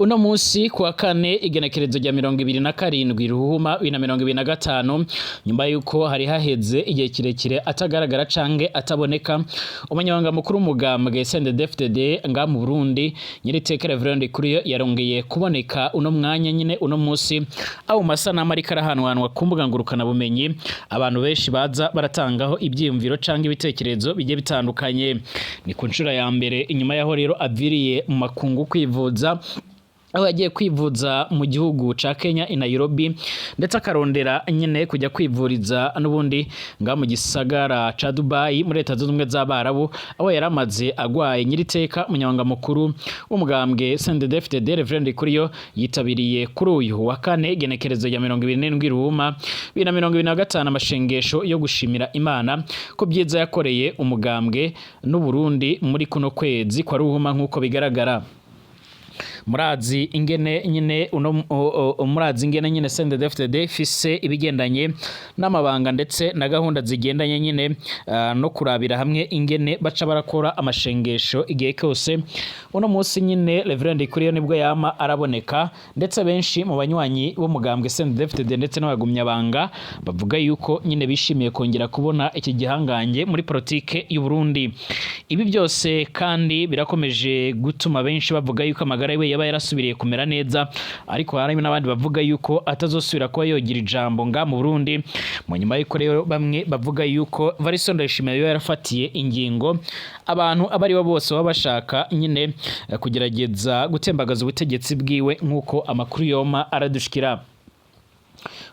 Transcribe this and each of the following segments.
Uno musi kuwa kane igenekerezo rya 27 Ruhuma 2025 nyuma yuko hari haheze igihe kirekire atagaragara canke ataboneka umunyamabanga mukuru umugambwe CNDD-FDD nga mu Burundi Nyiriteka Reverend Kuriyo yarongeye kuboneka uno mwanya nyine uno musi aho masana marika arahanwanwa kumbuga ngurukana bumenyi abantu benshi baza baratangaho ibyiyumviro canke ibitekerezo bigiye bitandukanye ni ku nshuro ya mbere inyuma yaho rero aviriye mu makungu kwivuza aho yagiye kwivuza mu gihugu ca Kenya i Nairobi ndetse akarondera nyene kujya kwivuriza n'ubundi nga mu gisagara ca Dubai muri leta zunze ubumwe z'Abarabu aho yaramaze agwaye. Nyiriteka umunyamabanga mukuru w'umugambwe CNDD-FDD Reverend Kuriyo yitabiriye kuri uyu wa kane igenekerezo ya 27 Ruhuma 2025 amashengesho yo gushimira Imana ko byiza yakoreye umugambwe n'u Burundi muri kuno kwezi kwa Ruhuma nkuko bigaragara. Murazi ingene nyine murazi ingene nyine CNDD-FDD fise ibigendanye n'amabanga ndetse na gahunda zigendanye nyine no kurabira hamwe ingene baca barakora amashengesho igihe cyose. Uno munsi nyine Reverend Kuriyo nibwo yama araboneka ndetse benshi mu banywanyi bo mugambwe CNDD-FDD ndetse n'abagumyabanga bavuga yuko nyine bishimiye kongera kubona iki gihangange muri politike y'u Burundi. Ibi byose kandi birakomeje gutuma benshi bavuga yuko amagara we yaba yarasubiriye kumera neza, ariko hari n'abandi bavuga yuko atazosubira kuba yogira ijambo nga mu Burundi. Mu nyuma y'uko rero bamwe bavuga yuko Variston Ndayishimiye yarafatiye ingingo abantu abari bo bose baba bashaka nyine kugerageza gutembagaza ubutegetsi bwiwe nkuko amakuru yoma aradushikira.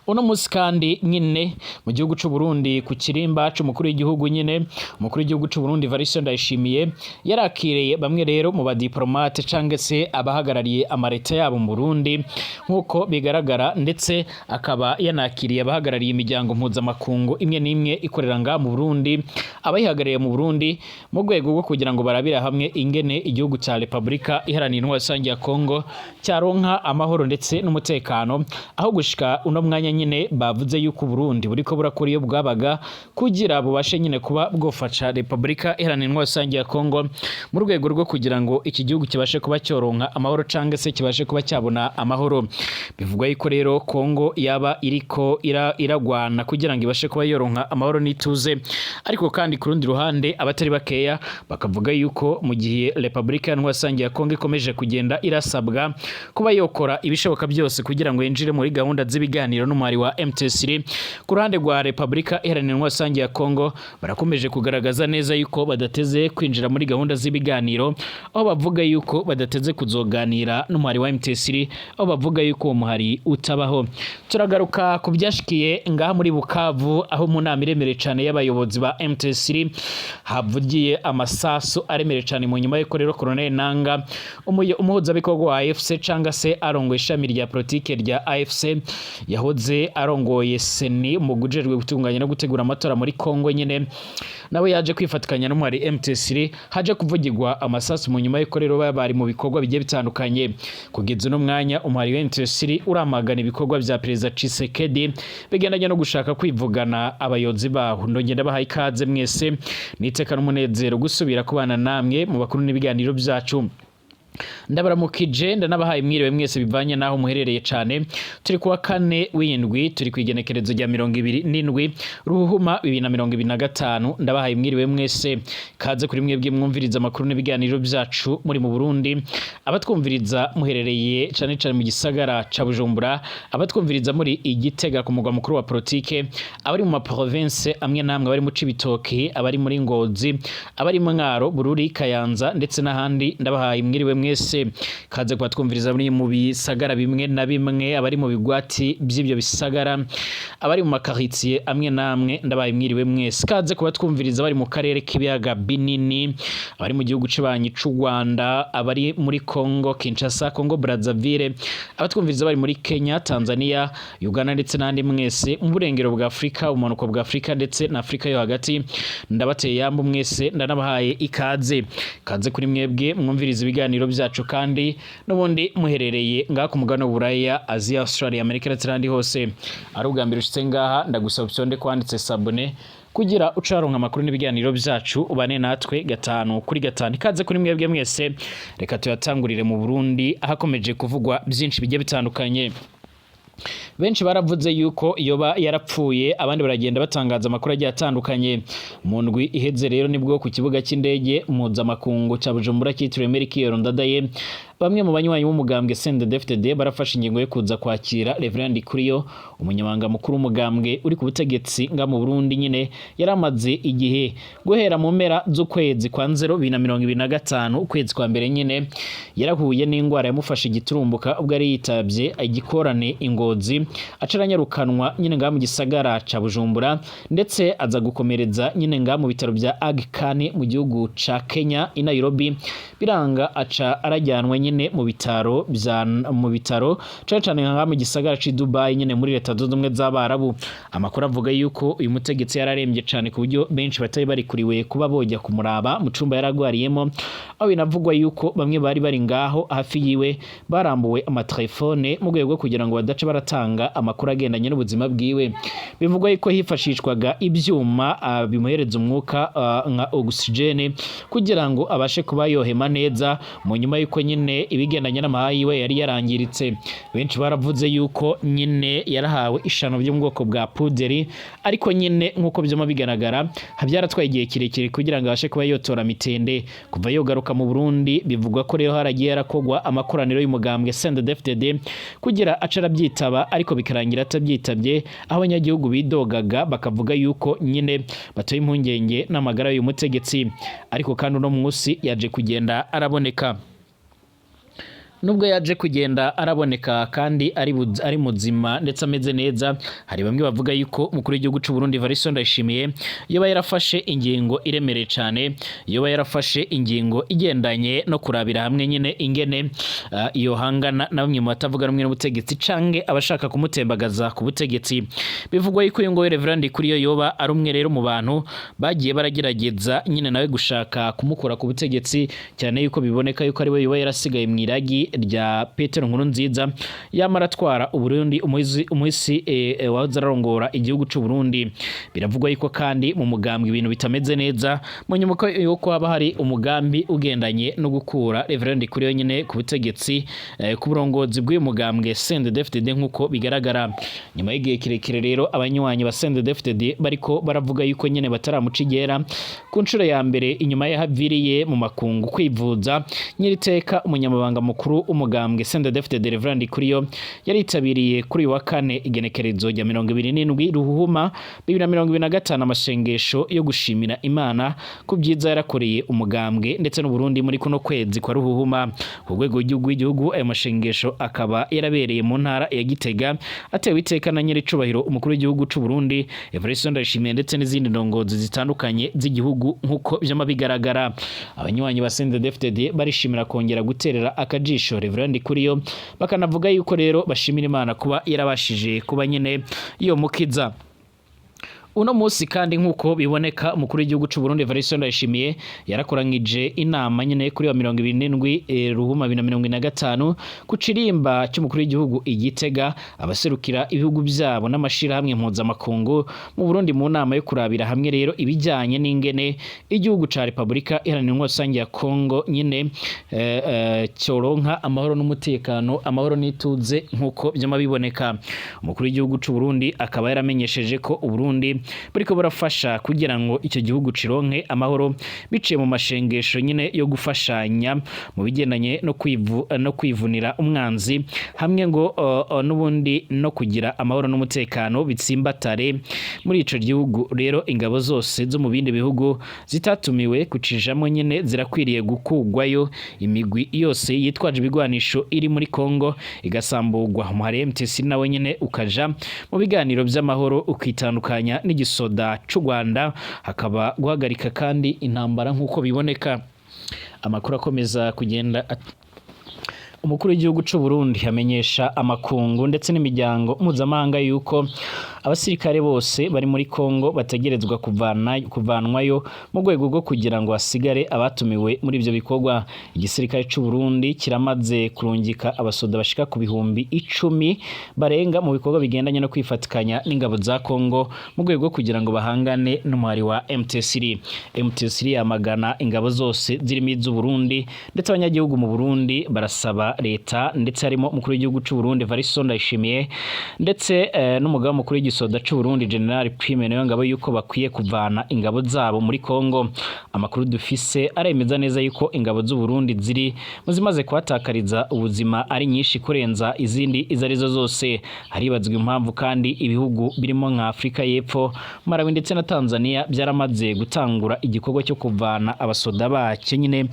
Uno musi kandi nyine mu gihugu c'u Burundi ku kirimba c'umukuru w'igihugu nyine umukuru w'igihugu c'u Burundi Variston Ndayishimiye yarakireye bamwe rero mu badiplomate canke se abahagarariye amareta yabo mu Burundi nkuko bigaragara, ndetse akaba yanakiriye abahagarariye imiryango mpuzamakungu imwe n'imwe ikorera nga mu Burundi abayihagarariye mu Burundi mu rwego rwo kugira ngo barabira hamwe ingene igihugu ca Republika Iharanira Intwaro Rusange ya Kongo cyaronka amahoro ndetse n'umutekano, aho gushika uno mwanya nyine bavuze yuko Burundi buriko burakora iyo bwabaga kugira bubashe nyine kuba bwofasha Republika Iharanira Intwaro Rusange ya Kongo mu rwego rwo kugira ngo iki gihugu kibashe kuba cyoronka amahoro canke se kibashe kuba cyabona amahoro. Bivugwa yuko rero Kongo yaba iriko iragwana kugira ngo ibashe kuba yoronka amahoro n'ituze, ariko kandi ku rundi ruhande abatari bakeya bakavuga yuko mu gihe Republika Iharanira Intwaro Rusange ya Kongo ikomeje kugenda irasabwa kuba yokora ibishoboka byose kugira ngo yinjire muri gahunda z'ibiganiro n'umwari wa MTSR ku ruhande rwa Republika Iharanira Intwaro Rusange ya Kongo barakomeje kugaragaza neza yuko badateze kwinjira muri gahunda z'ibiganiro, aho bavuga yuko badateze kuzoganira n'umwari wa MTSR, aho bavuga yuko uwo muhari utabaho. Turagaruka ku byashikiye ngaha muri Bukavu aho mu nama iremere cyane y'abayobozi ba MTSR havugiye amasasu aremere cyane mu nyuma y'uko rero Colonel Nanga umuhuzabikorwa wa AFC canga se arongoye ishami rya politike rya AFC yahoze arongoye seni mu gujerwe gutunganya no gutegura amatora muri Kongo nyine nawe yaje kwifatikanya n'umwari MTSR haje kuvugirwa amasasu mu nyuma y'uko rero bari mu bikorwa bigiye bitandukanye. Kugeza no mwanya umwari wa MTSR uramagana ibikorwa vya Perezida Tshisekedi bigendanye no gushaka kwivugana abayobozi baho. Ndongera bahaye ikaze mwese niteka n'umunezero gusubira kubana namwe mu bakuru n'ibiganiro byacu. Ndabaramukije ndanabahaye mwiriwe mwese bivanye naho muherereye cyane. Turi kuwa kane w'indwi turi kwigenekerezo rya 27 Ruhuma 2025. Ndabahaye mwiriwe mwese kaze kuri mwebwe mwumviriza amakuru n'ibiganiro byacu muri mu Burundi, abatwumviriza muherereye cyane cyane mu gisagara ca Bujumbura, abatwumviriza muri Igitega ku mugwa mukuru wa politike, abari mu ma province amwe namwe, abari mu Cibitoke, abari muri Ngozi, abari mu Mwaro, Bururi, Kayanza ndetse n'ahandi. Ndabahaye mwiriwe mwese kaze kwa twumviriza muri mu bisagara bimwe na bimwe, abari mu bigwati by'ibyo bisagara, abari mu makaritier amwe namwe. Ndabaye mwiriwe mwese kaze kuba twumviriza bari mu karere k'ibiyaga binini, abari mu gihugu cy'abanyi c'u Rwanda, abari muri Kongo Kinshasa, Kongo Brazzaville, abatwumviriza bari muri Kenya, Tanzania, Uganda ndetse n'andi mwese mu burengero bwa Afrika, umanuko bwa Afrika ndetse na Afrika yo hagati. Ndabateye yambu mwese ndanabahaye ikaze kaze kuri mwebwe mwumviriza ibiganiro byacu kandi n'ubundi muherereye ngaha ku mugabane w'Uburaya, Asia, Australia, Amerika ndetse n'andi hose. Ari ubwa mbere ushitse ngaha ndagusaba ushonde kwanditse sabone kugira ucaronka amakuru n'ibiganiro byacu ubane natwe gatanu kuri gatanu. Ikaze kuri mwebwe mwese, reka tuyatangurire mu Burundi ahakomeje kuvugwa byinshi bigiye bitandukanye. Benshi baravuze yuko yoba yarapfuye, abandi baragenda batangaza amakuru agiye atandukanye. Mu ndwi iheze rero nibwo ku kibuga cy'indege mpuzamakungu ca Bujumbura cyitiriwe Melchior Ndadaye bamwe mu banywanyi b'umugambwe CNDD-FDD barafashe ingingo yo kuza kwakira Reverend Ndikuriyo, umunyamabanga mukuru w'umugambwe uri ku butegetsi nga mu Burundi nyine yaramaze igihe guhera mu mpera z'ukwezi kwa 2025 ukwezi kwa mbere nyine yarahuye n'ingwara yamufashe igiturumbuka ubwo ari yitabye igikorane Ingozi acaranyarukanwa nyine nga mu gisagara ca Bujumbura, ndetse aza gukomereza nyine nga mu bitaro bya Aga Khan mu gihugu ca Kenya i Nairobi, biranga aca arajyanwa nyine mu bitaro cyane nga mu gisagara ci Dubai nyine muri leta zunze ubumwe z'Abarabu. Amakuru avuga yuko uyu mutegetsi yararembye cyane ku buryo benshi batari bari kuriwe kuba bojya kumuraba mu cumba yaragwariyemo, aho binavugwa yuko bamwe bari bari ngaho hafi yiwe barambuwe amatelefone mu rwego kugira ngo badace baratanga amakuru agendanye n'ubuzima bwiwe. Bivugwa yuko hifashishwaga ibyuma bimuhereza umwuka nka oxygene kugira ngo abashe kuba yohema neza, mu nyuma yuko nyine ibigendanye n'amahayi yiwe yari yarangiritse. Benshi baravuze yuko nyine yarahawe ishano byo mu bwoko bwa puderi, ariko nyine nk'uko byoma bigaragara habyaratwaye igihe kirekire kugira ngo abashe kuba yotora mitende. Kuva yogaruka mu Burundi bivugwa ko rero haragiye yarakogwa amakoraniro y'umugambwe CNDD-FDD kugira acara byitaba, ariko bikarangira atabyitabye, aho abanyagihugu bidogaga bakavuga yuko nyine batoye impungenge n'amagara y'uyu mutegetsi. Ariko kandi uno munsi yaje kugenda araboneka. Nubwo yaje kugenda araboneka kandi ari muzima ndetse ameze neza, hari bamwe bavuga yuko umukuru w'igihugu cy'u Burundi Evariste Ndayishimiye yoba yarafashe ingingo iremereye cyane, yoba yarafashe ingingo igendanye no kurabira hamwe nyine ingene iyo hangana na bamwe mu batavuga rumwe n'ubutegetsi canke abashaka kumutembagaza ku butegetsi. Bivugwa yuko uyu ngo Reverend Ndikuriyo yoba ari umwe rero mu bantu bagiye baragerageza nyine nawe gushaka kumukura ku butegetsi, cyane yuko biboneka yuko ari we yoba yarasigaye mu iragi rya Petero Nkurunziza yamara atwara Uburundi umuhisi wahoze ararongora igihugu cy'u Burundi. Biravugwa yuko kandi mu mugambwe ibintu bitameze neza, mu nyuma yuko haba hari umugambi ugendanye no gukura Reverend Ndikuriyo nyine ku butegetsi ku burongozi bw'uyu mugambwe CNDD-FDD nk'uko bigaragara. Nyuma y'igihe kirekire rero abanywanyi ba CNDD-FDD bariko baravuga yuko nyine bataramuca igera ku nshuro ya mbere inyuma yahaviriye mu makungu kwivuza. Nyiriteka umunyamabanga mukuru umugambwe CNDD-FDD Reverend Ndikuriyo yaritabiriye kuri wa kane igenekerezo rya 27 Ruhuhuma 2025 amashengesho yo gushimira Imana ku byiza yarakoreye umugambwe ndetse n'u Burundi muri kuno kwezi kwa Ruhuhuma. Ku rwego rw'igihugu ayo mashengesho akaba yarabereye mu ntara ya Gitega, atewe iteka na nyiricubahiro umukuru w'igihugu cy'u Burundi Evariste Ndayishimiye ndetse n'izindi ndongozi zitandukanye z'igihugu nk'uko byama bigaragara. Abanywanyi ba CNDD-FDD barishimira kongera guterera akajisho Reverend Ndikuriyo, bakanavuga yuko rero bashimira Imana kuba yarabashije kuba nyine iyo mukiza. Uno munsi kandi nk'uko biboneka umukuru w'igihugu cy'u Burundi Evariste Ndayishimiye yarakoranyije inama nyine kuri wa 27 Ruhuma 2025 ku cirimba cy'umukuru w'igihugu Igitega, abaserukira ibihugu byabo n'amashirahamwe mpuzamakungu mu Burundi mu nama yo kurabira hamwe rero ibijyanye n'ingene igihugu ca Republika Iharanira Rusange ya Kongo nyine cyoronka amahoro n'umutekano, amahoro n'ituze nk'uko byama biboneka. Umukuru w'igihugu cy'u Burundi akaba yaramenyesheje ko Uburundi buriko burafasha kugira ngo icyo gihugu cironke amahoro biciye mu mashengesho nyine yo gufashanya mu bigendanye no kwivunira umwanzi hamwe ngo n'ubundi no kugira amahoro n'umutekano bitsimbatare muri ico gihugu. Rero ingabo zose zo mu bindi bihugu zitatumiwe kucijamo nyine zirakwiriye gukugwayo, imigwi yose yitwaje ibigwanisho iri muri Kongo igasambugwa. Umuhare MTC nawe nyine ukaja mu biganiro by'amahoro ukitandukanya n'igisoda cy'u Rwanda, hakaba guhagarika kandi intambara nk'uko biboneka. Amakuru akomeza kugenda umukuru w'igihugu c'u Burundi amenyesha amakungu ndetse n'imiryango mpuzamahanga yuko abasirikare bose bari muri Kongo bategerezwa kuvanwayo mu rwego rwo kugira ngo hasigare abatumiwe muri ivyo bikorwa. Igisirikare c'u Burundi kiramaze kurungika abasoda bashika ku bihumbi 10 barenga mu bikorwa bigendanye no kwifatikanya n'ingabo za Kongo mu rwego rwo kugira ngo bahangane n'umuhari wa MT3. MT3 yamagana ingabo zose zirimo iz'u Burundi ndetse abanyagihugu mu Burundi barasaba leta ndetse harimo umukuru w'igihugu c'u Burundi Evariste Ndayishimiye ndetse n'umugaba mukuru w'igisoda c'u Burundi General Prime Niyongabo yuko bakwiye kuvana ingabo zabo muri Kongo. Amakuru dufise aremeza neza yuko ingabo z'u Burundi ziri muzimaze kwatakariza ubuzima ari nyinshi kurenza izindi izarizo zose. Haribazwa impamvu kandi ibihugu birimo nka Afrika y'Epfo, Malawi ndetse na Tanzania byaramaze gutangura igikorwa cyo kuvana abasoda bacyo nyine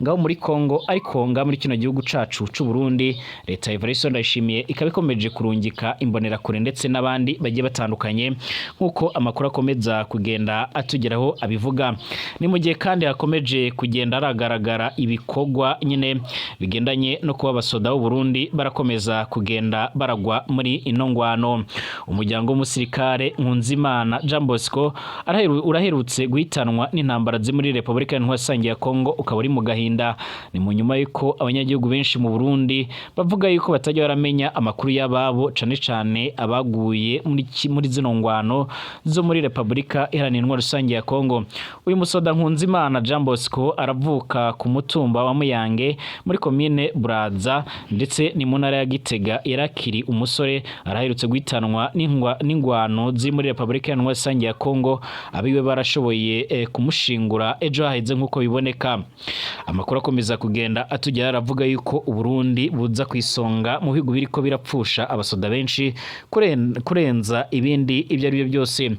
ngaho muri Kongo, ariko ngaho muri kino gihugu cacu c'u Burundi leta Evariste Ndayishimiye ikabikomeje kurungika imbonera kure ndetse n'abandi bagiye batandukanye nkuko amakuru akomeza kugenda atugeraho abivuga. Ni mu gihe kandi hakomeje kugenda aragaragara ibikorwa nyine bigendanye no kuba abasoda b'u Burundi barakomeza kugenda baragwa muri ino ngwano. Umuryango w'umusirikare Nkunzimana Jean Bosco uraherutse guhitanwa n'intambara muri Republika ya Kongo ukaba uri mu gahinda. Ni mu nyuma yuko abanyagihugu benshi mu Burundi bavuga yuko batajya baramenya amakuru y'ababo cane cane abaguye muri zino ngwano zo muri Republika Iharanira Rusange ya Kongo. Uyu musoda Nkunzimana Jean Bosco aravuka ku mutumba wa Muyange muri commune Buraza ndetse ni mu ntara ya Gitega. Yarakiri umusore araherutse guhitanwa n'ingwano ziri muri Republika Iharanira Rusange ya Kongo, abiwe barashoboye kumushingura ejo haheze nkuko biboneka. Amakuru akomeza kugenda atugera aravuga yuko u Burundi buza kwisonga mu bihugu biriko birapfusha abasoda benshi kurenza ibindi ibyo ari byo byose.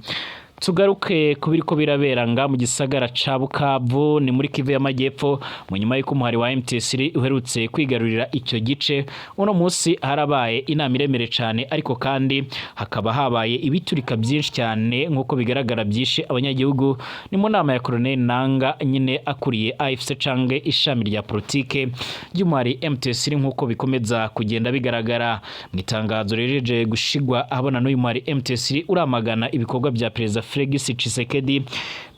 Tugaruke kubiriko biraberanga mu gisagara ca Bukavu ni muri Kivu y'Amajyepfo mu nyuma y'uko umuhari wa MT3 uherutse kwigarurira icyo gice. Uno munsi harabaye inama iremere cyane, ariko kandi hakaba habaye ibiturika byinshi cyane nkuko bigaragara byishe abanyagihugu. Ni mu nama ya Colonel Nanga nyine akuriye AFC cange ishami rya politike ry'umuhari MT3 nkuko bikomeza kugenda bigaragara. Mu itangazo rejeje gushigwa abona n'uyu muhari MT3 uramagana ibikorwa bya Perezida Felix Tshisekedi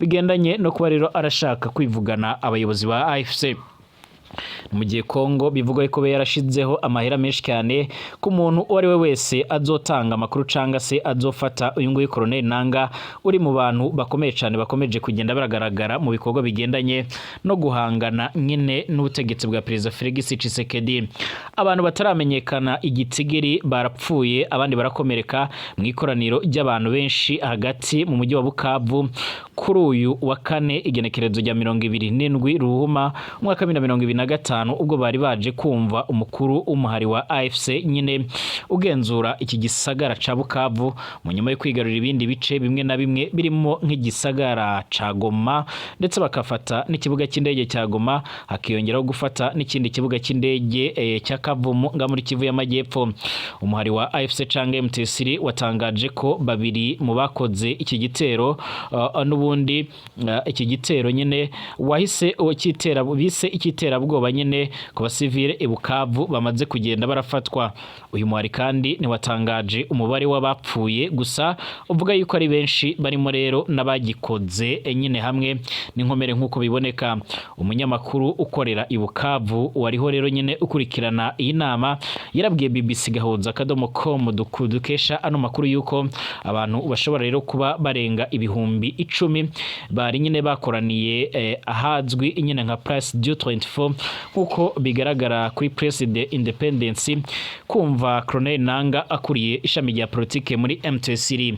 bigendanye no kuba rero arashaka kwivugana abayobozi ba AFC. Mu gihe Kongo bivuga ko yarashizeho amahera menshi cyane ku muntu uwo ari we wese azotanga amakuru canga se azofata uyu nguyu Colonel Nanga uri mu bantu bakomeye cyane bakomeje kugenda baragaragara mu bikorwa bigendanye no guhangana nyine n'ubutegetsi bwa Perezida Felix Tshisekedi. Abantu bataramenyekana igitsigiri barapfuye, abandi barakomereka mu ikoraniro ry'abantu benshi hagati mu mujyi wa Bukavu kuri uyu wa kane igenekerezo rya 27 Ruhuma umwaka 2025 ubwo bari baje kumva umukuru umuhari wa AFC nyine ugenzura iki gisagara ca Bukavu mu nyuma yo kwigarurira ibindi bice bimwe na bimwe birimo nk'igisagara ca Goma ndetse bakafata n'ikibuga cy'indege cya Goma, hakiyongeraho gufata n'ikindi kibuga cy'indege cya Kavumu nga muri Kivu y'Amajyepfo. Umuhari wa AFC cange MT3 watangaje ko babiri mu bakoze iki gitero n'ubundi iki gitero nyine wahise ukitera bise ikitera bwoba nyine ku basivile i Bukavu bamaze kugenda barafatwa. Uyu muhari kandi ni watangaje umubare w'abapfuye gusa uvuga yuko ari benshi barimo rero n'abagikoze nyine hamwe n'inkomere nkuko biboneka. Umunyamakuru ukorera i Bukavu wariho rero nyine ukurikirana iyi nama yarabwiye BBC Gahuza.com dukesha ano makuru yuko abantu bashobora rero kuba barenga ibihumbi 10 bari nyine bakoraniye ahazwi nyine nka Place du 24 nkuko bigaragara kuri Presse de Independence kumva Colonel Nanga akuriye ishami rya politike muri MT3.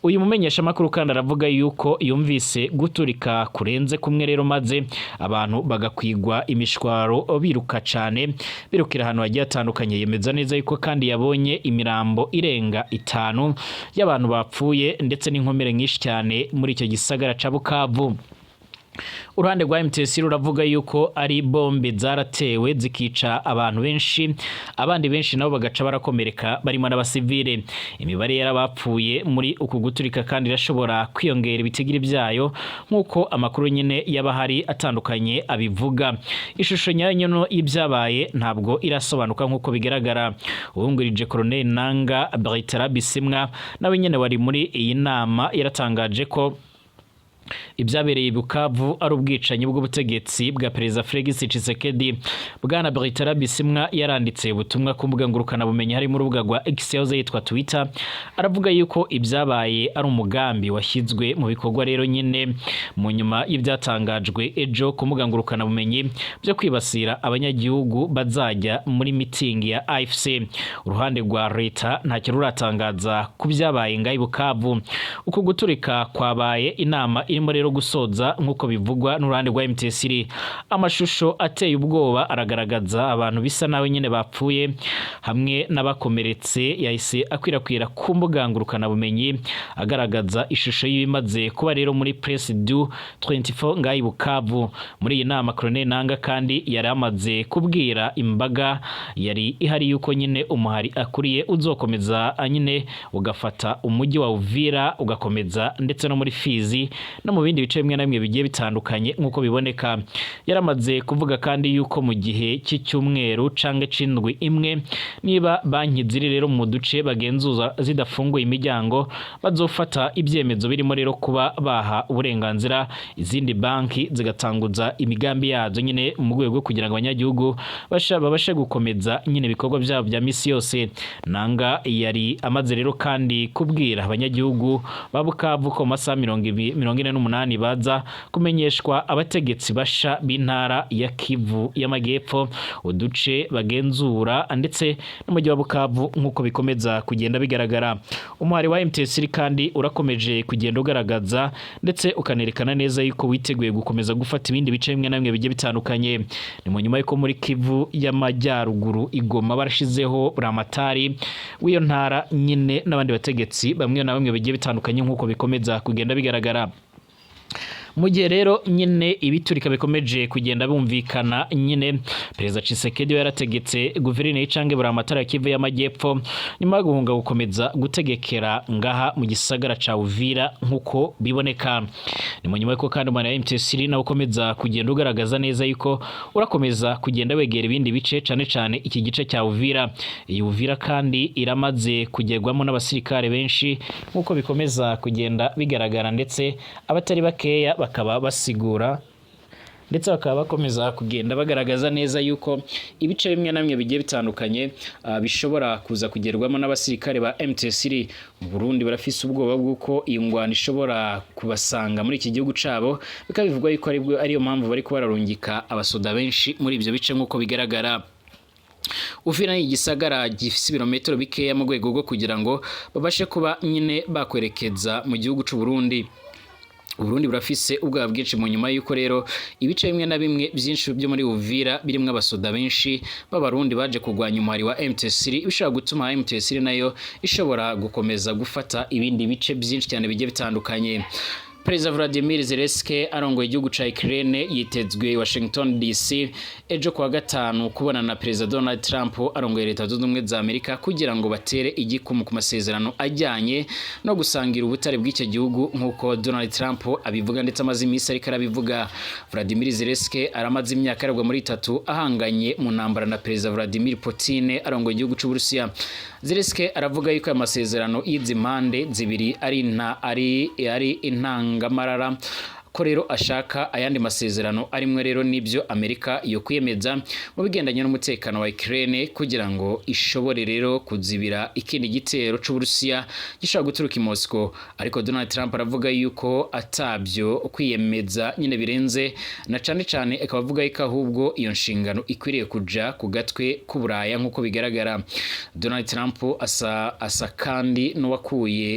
Uyu mumenyesha makuru kandi aravuga yuko yumvise guturika kurenze kumwe rero maze abantu bagakwigwa imishwaro biruka cyane birukira ahantu hagiye atandukanye. Yemeza neza yuko kandi yabonye imirambo irenga 5 y'abantu bapfuye ndetse n'inkomere nyinshi cyane muri icyo gisagara ca Bukavu. uruhande rwa MTS ruravuga yuko ari bombe zaratewe zikica abantu benshi, abandi benshi nabo bagaca barakomereka barimo n'abasivile. Imibare yarabapfuye muri uku guturika kandi irashobora kwiyongera ibitigiri byayo nkuko amakuru nyine y'abahari atandukanye abivuga. Ishusho nyayo y'ibyabaye ntabwo irasobanuka nkuko bigaragara. Uwungirije Colonel Nanga Bertrand Bisimwa nawe nyene wari muri iyi nama yaratangaje ko ibyabereye Bukavu ari ubwicanyi bw'ubutegetsi bwa Perezida Felix Tshisekedi. Bwana Bertrand Bisimwa yaranditse ubutumwa ku mbuga ngurukana bumenyi hari mu rubuga rwa X yitwa Twitter, aravuga yuko ibyabaye ari umugambi washyizwe mu bikorwa rero nyine mu nyuma y'ibyatangajwe ejo ku mbuga ngurukana bumenyi byo kwibasira abanyagihugu bazajya muri meeting ya AFC. Uruhande rwa leta ntacyo ruratangaza ku byabaye ngaho Bukavu. Uko guturika kwabaye inama irimo rero gusoza nkuko bivugwa n'uruhande rwa MTS. Amashusho ateye ubwoba aragaragaza abantu bisa nawe nyine bapfuye hamwe n'abakomeretse, yahise akwirakwira ku mbuga ngurukana bumenyi agaragaza ishusho y'ibimaze kuba rero muri Presse du 24 ngaho Bukavu. Muri iyi nama Colonel Nanga kandi yari amaze kubwira imbaga yari ihari yuko nyine umuhari akuriye uzokomeza nyine ugafata umujyi wa Uvira ugakomeza ndetse no muri Fizi no mu bindi bice bimwe na bimwe bigiye bitandukanye nkuko biboneka. Yaramaze kuvuga kandi yuko mu gihe cy'icyumweru canke c'indwi imwe niba banki ziri rero mu duce bagenzuza zidafunguye imiryango bazofata ibyemezo birimo rero kuba baha uburenganzira izindi banki zigatanguza imigambi yazo nyine mu rwego kugira ngo abanyagihugu babashe gukomeza nyine ibikorwa byabo bya misi yose. Nanga yari amaze rero kandi kubwira abanyagihugu babukavu ko masaha 48 baza kumenyeshwa abategetsi basha b'intara ya Kivu y'Amajyepfo uduce bagenzura ndetse n'umujyi wa Bukavu nkuko bikomeza kugenda bigaragara. Umuhari wa MTS kandi urakomeje kugenda ugaragaza ndetse ukanerekana neza yuko witeguye gukomeza gufata ibindi bice bimwe na bimwe bigiye bitandukanye. Ni mu nyuma yuko muri Kivu y'Amajyaruguru Igoma barashizeho buramatari w'iyo ntara nyine n'abandi bategetsi bamwe na bamwe bigiye bitandukanye nkuko bikomeza kugenda bigaragara. Mu gihe rero nyine ibiturika bikomeje kugenda bumvikana nyine Perezida Tshisekedi yarategetse guverineri canke buramatara Kivu y'Amajyepfo nyuma yo guhunga gukomeza gutegekera ngaha mu gisagara ca Uvira nkuko biboneka. Ni mu nyuma yuko kandi umwana wa MTS na ukomeza kugenda ugaragaza neza yuko urakomeza kugenda wegera ibindi bice cane cane iki gice cya Uvira. Iyi Uvira kandi iramaze kugerwamo n'abasirikare benshi nkuko bikomeza kugenda bigaragara ndetse abatari bakeya bakaba basigura ndetse bakaba bakomeza kugenda bagaragaza neza yuko ibice bimwe na bimwe bigiye bitandukanye bishobora kuza kugerwamo n'abasirikare ba MTS. Mu Burundi barafise ubwoba bw'uko iyi ngwano ishobora kubasanga muri iki gihugu cabo, bikabivugwa yuko ariyo mpamvu bari kubararungika abasoda benshi muri ivyo bice nkuko bigaragara. Uvira ni igisagara gifise ibirometero bikeya mu rwego rwo kugira ngo babashe kuba nyine bakwerekeza mu gihugu c'u Burundi. Burundi burafise ubwaba bwinshi mu nyuma yuko rero ibice bimwe na bimwe byinshi byo muri Uvira birimwe abasoda benshi b'abarundi baje kugwanya umuhari wa MTS, bishobora gutuma MTS nayo ishobora gukomeza gufata ibindi bice byinshi cyane bigiye bitandukanye. Perezida Vladimir Zelensky arongoye igihugu ca Ukraine yitezwe Washington DC ejo kuwa gatanu kubona na Perezida Donald Trump arongoye leta zunze ubumwe za Amerika kugira ngo batere igikumu ku masezerano ajyanye no gusangira ubutare bw'icyo gihugu nkuko Donald Trump abivuga ndetse amaze iminsi ariko arabivuga. Vladimir Zelensky aramaze imyaka aragwa muri 3 ahanganye mu ntambara na Perezida Vladimir Putin arongoye igihugu cy'u Burusiya. Zelensky aravuga yuko amasezerano y'izi mpande zibiri ari intangamarara ko rero ashaka ayandi masezerano arimwe rero nibyo Amerika yo kwiyemeza mu bigendanye n'umutekano wa Ukraine kugira ngo ishobore rero kuzibira ikindi gitero c'u Burusiya gishaka guturuka i Moscow. Ariko Donald Trump aravuga yuko atabyo kwiyemeza nyine birenze na cane cane akavuga yuko ahubwo iyo nshingano ikwiriye kuja ku gatwe k'Uburaya nkuko bigaragara. Donald Trump asa kandi n'uwakuye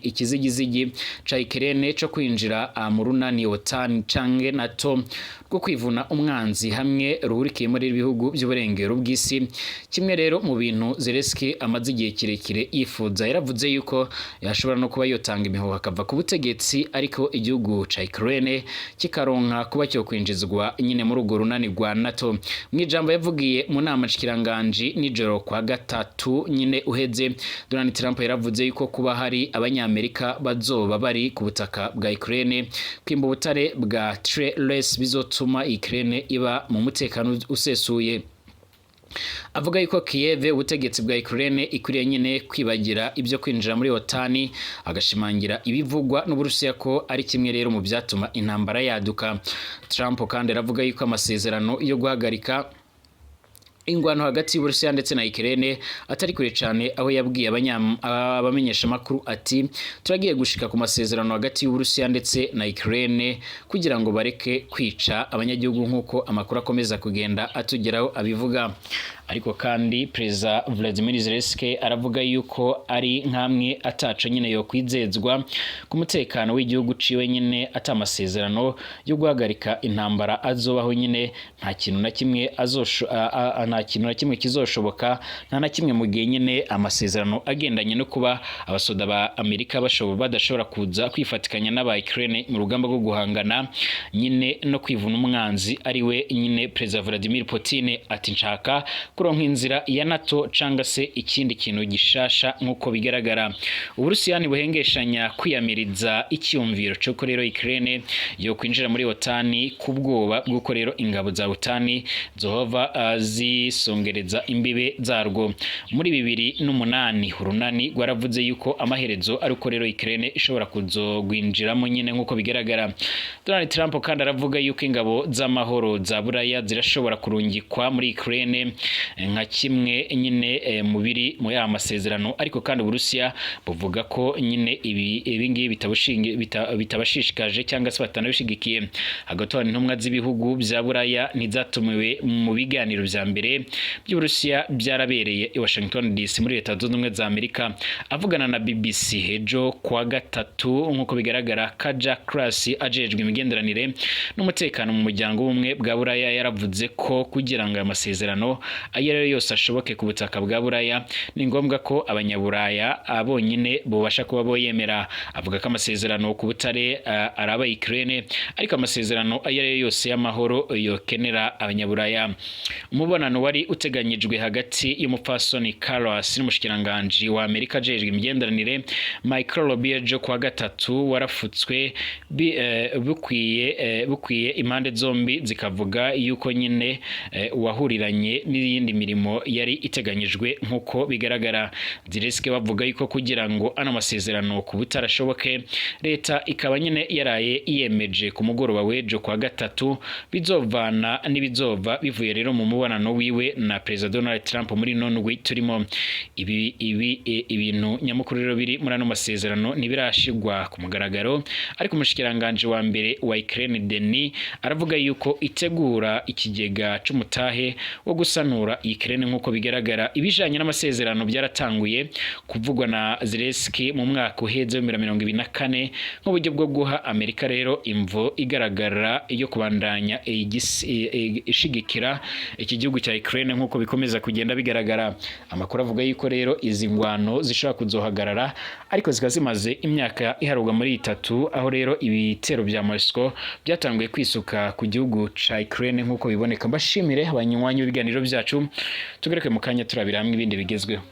ikizigizigi ca Ukraine cyo kwinjira mu runani OTAN canke NATO rwo kwivuna umwanzi hamwe ruhurikiye muri ibihugu by'uburengero bw'isi. Kimwe rero mu bintu Zelensky amaze igihe kirekire yifuza, yaravuze yuko yashobora no kuba yotanga imihoho akava ku butegetsi, ariko igihugu ca Ukraine kikaronka kuba cyo kwinjizwa nyine muri urwo runani rwa NATO. Mu ijambo yavugiye mu nama shikiranganji nijoro kwa gatatu nyine uheze, Donald Trump yaravuze yuko kuba hari abanyamerika bazoba bari ku butaka bwa Ukraine kwimba ubutare bwa Trellis bizotuma Ukraine iba mu mutekano usesuye. Avuga yuko Kiev ubutegetsi bwa Ukraine ikwiriye nyine kwibagira ibyo kwinjira muri OTAN, agashimangira ibivugwa n'Uburusiya ko ari kimwe rero mu byatuma intambara yaduka. Trump kandi aravuga yuko amasezerano yo guhagarika ingwano hagati y'Uburusiya ndetse na Ukraine atari kure cyane, aho yabwiye abamenyesha makuru ati turagiye gushika ku masezerano hagati y'Uburusiya ndetse na Ukraine kugira ngo bareke kwica abanyagihugu nk'uko amakuru akomeza kugenda atugeraho abivuga. Ariko kandi Perezida Volodymyr Zelensky aravuga yuko ari nkamwe ataco nyine yo kwizezwa ku mutekano w'igihugu ciwe nyine atamasezerano yo guhagarika intambara azobaho nyine nta kintu na kimwe kizoshoboka, nta na kimwe mu gihe nyine amasezerano agendanye no kuba abasoda ba Amerika badashobora kuza kwifatikanya n'aba Ukraine mu rugamba rwo guhangana nyine no kwivuna umwanzi ari we nyine Perezida Vladimir Putin ati nshaka kuronka inzira ya NATO canga se ikindi kintu gishasha nk'uko bigaragara. Uburusiya buhengeshanya kwiyamiriza icyumviro cyo ko rero Ukraine yo kwinjira muri OTAN kubwoba bw'uko rero ingabo za OTAN zohova zisongereza imbibe zarwo. Muri 2008 urunani rwaravuze yuko amaherezo ari uko rero Ukraine ishobora kuzogwinjiramo nyine nk'uko bigaragara. Donald Trump kandi aravuga yuko ingabo z'amahoro za Buraya zirashobora kurungikwa muri Ukraine nka kimwe nyine mu biri mu ya masezerano, ariko kandi Uburusiya buvuga ko nyine ibi ngibi bitabashishikaje cyangwa se batanabishigikiye. Hagati y'intumwa z'ibihugu bya Buraya ntizatumiwe mu biganiro bya mbere by'Uburusiya byarabereye i Washington DC muri Leta Zunze Ubumwe za Amerika. Avugana na BBC ejo kwa gatatu nk'uko bigaragara, Kaja Kallas ajejwe imigenderanire n'umutekano mu muryango w'ubumwe bwa Buraya yaravuze ko kugira ngo amasezerano ayere yose ashoboke ku butaka bwa Buraya ni ngombwa ko abanyaburaya abonyine bobasha kuba boyemera. Avuga ko amasezerano ku butare araba Ukraine, ariko amasezerano ayere yose y'amahoro yokenera abanyaburaya. Umubonano wari uteganyijwe hagati y'umupfasoni Kallas n'umushikiranganje wa Amerika ajejwe imigenderanire Michael Rubio ejo kwa gatatu warafutswe bukwiye impande zombi zikavuga yuko nyine wahuriranye n'iyindi mirimo yari iteganyijwe nk'uko bigaragara. Zelensky bavuga yuko kugira ngo ano masezerano ku butarashoboke, leta ikaba nyine yaraye iyemeje ku mugoroba w'ejo kwa gatatu bizovana n'ibizova bivuye rero mu mubonano wiwe na Perezida Donald Trump muri none turimo. Ibintu nyamukuru rero biri muri ano masezerano ntibirashigwa ku mugaragaro, ariko umushikiranganje wa mbere wa Ukraine Denis aravuga yuko itegura ikigega c'umutahe wo gusanura Ukraine nk'uko bigaragara. Ibijanye n'amasezerano byaratanguye kuvugwa na Zelensky mu mwaka uheze 2024 nk'uburyo bwo guha Amerika rero imvo igaragara yo kubandanya ishigikira iki gihugu cya Ukraine nk'uko bikomeza kugenda bigaragara. Amakuru avuga yuko rero izi ngwano zishobora kuzohagarara, ariko zikazimaze imyaka iharurwa muri 3, aho rero ibitero bya Moscow byatanguye kwisuka ku gihugu cya Ukraine nk'uko biboneka. Mbashimire abanywanyi b'ibiganiro byacu, tugaruke mu kanya turabira hamwe ibindi bigezweho.